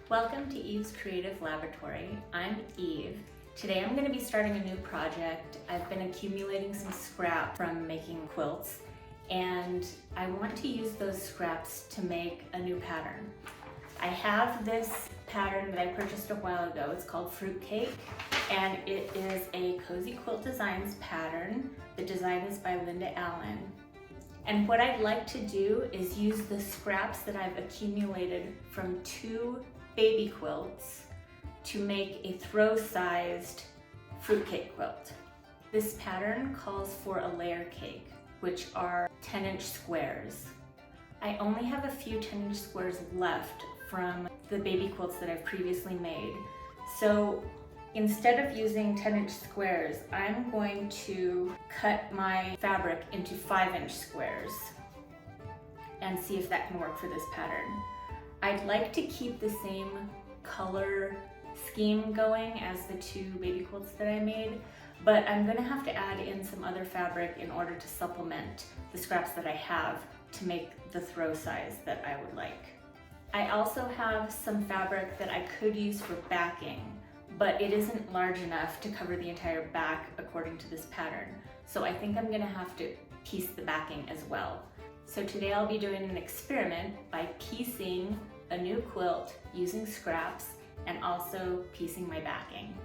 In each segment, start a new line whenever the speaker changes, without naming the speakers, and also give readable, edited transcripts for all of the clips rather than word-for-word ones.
Welcome to Eve's Creative Laboratory. I'm Eve. Today I'm going to be starting a new project. I've been accumulating some scrap from making quilts, and I want to use those scraps to make a new pattern. I have this pattern that I purchased a while ago. It's called Fruitcake, and it is a Cozy Quilt Designs pattern. The design is by Linda Allen. And what I'd like to do is use the scraps that I've accumulated from 2 baby quilts to make a throw-sized fruitcake quilt. This pattern calls for a layer cake, which are 10-inch squares. I only have a few 10-inch squares left from the baby quilts that I've previously made. So instead of using 10-inch squares, I'm going to cut my fabric into 5-inch squares and see if that can work for this pattern. I'd like to keep the same color scheme going as the 2 baby quilts that I made, but I'm gonna have to add in some other fabric in order to supplement the scraps that I have to make the throw size that I would like. I also have some fabric that I could use for backing, but it isn't large enough to cover the entire back according to this pattern. So I think I'm gonna have to piece the backing as well. So today I'll be doing an experiment by piecing a new quilt using scraps and also piecing my backing.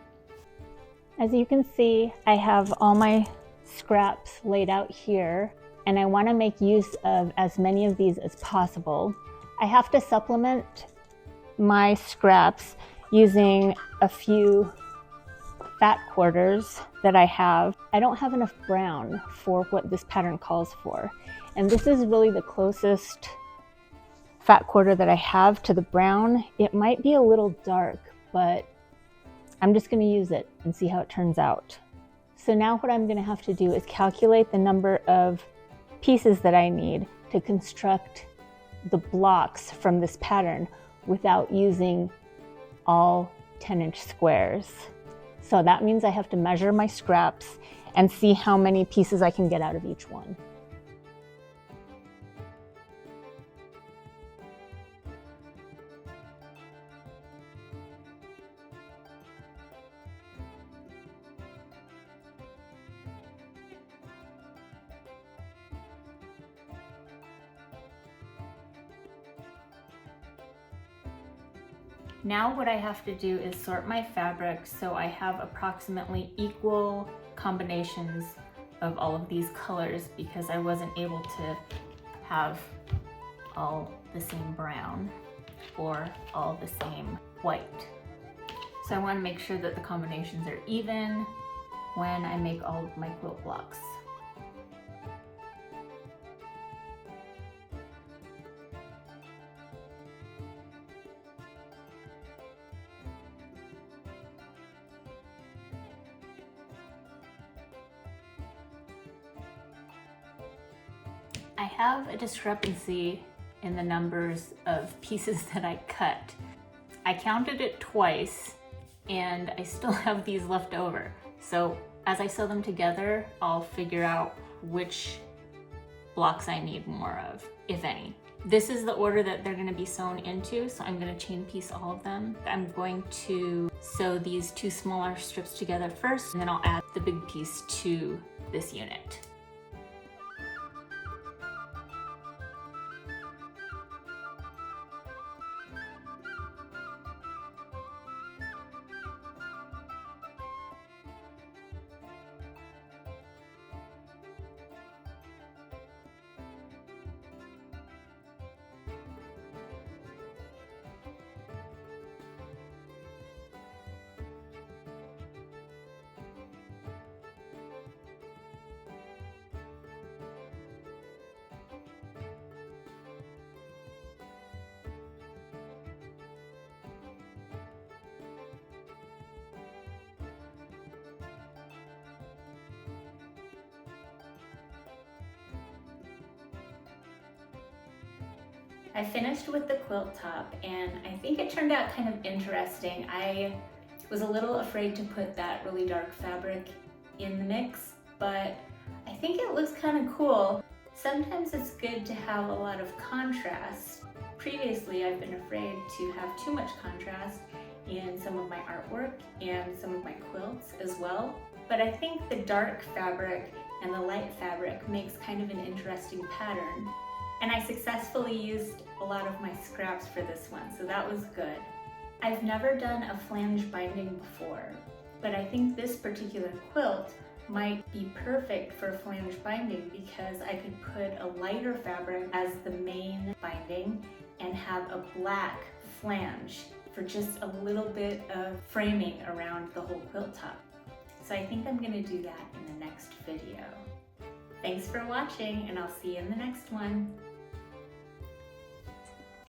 As you can see, I have all my scraps laid out here, and I want to make use of as many of these as possible. I have to supplement my scraps using a few fat quarters that I have. I don't have enough brown for what this pattern calls for, and this is really the closest fat quarter that I have to the brown. It might be a little dark, but I'm just going to use it and see how it turns out. So now what I'm going to have to do is calculate the number of pieces that I need to construct the blocks from this pattern without using all 10-inch squares. So that means I have to measure my scraps and see how many pieces I can get out of each one.
Now what I have to do is sort my fabric so I have approximately equal combinations of all of these colors, because I wasn't able to have all the same brown or all the same white. So I want to make sure that the combinations are even when I make all of my quilt blocks. I have a discrepancy in the numbers of pieces that I cut. I counted it twice and I still have these left over. So as I sew them together, I'll figure out which blocks I need more of, if any. This is the order that they're gonna be sewn into, so I'm gonna chain piece all of them. I'm going to sew these 2 smaller strips together first, and then I'll add the big piece to this unit. I finished with the quilt top, and I think it turned out kind of interesting. I was a little afraid to put that really dark fabric in the mix, but I think it looks kind of cool. Sometimes it's good to have a lot of contrast. Previously, I've been afraid to have too much contrast in some of my artwork and some of my quilts as well. But I think the dark fabric and the light fabric makes kind of an interesting pattern. And I successfully used a lot of my scraps for this one, so that was good. I've never done a flange binding before, but I think this particular quilt might be perfect for flange binding because I could put a lighter fabric as the main binding and have a black flange for just a little bit of framing around the whole quilt top. So I think I'm going to do that in the next video. Thanks for watching, and I'll see you in the next one.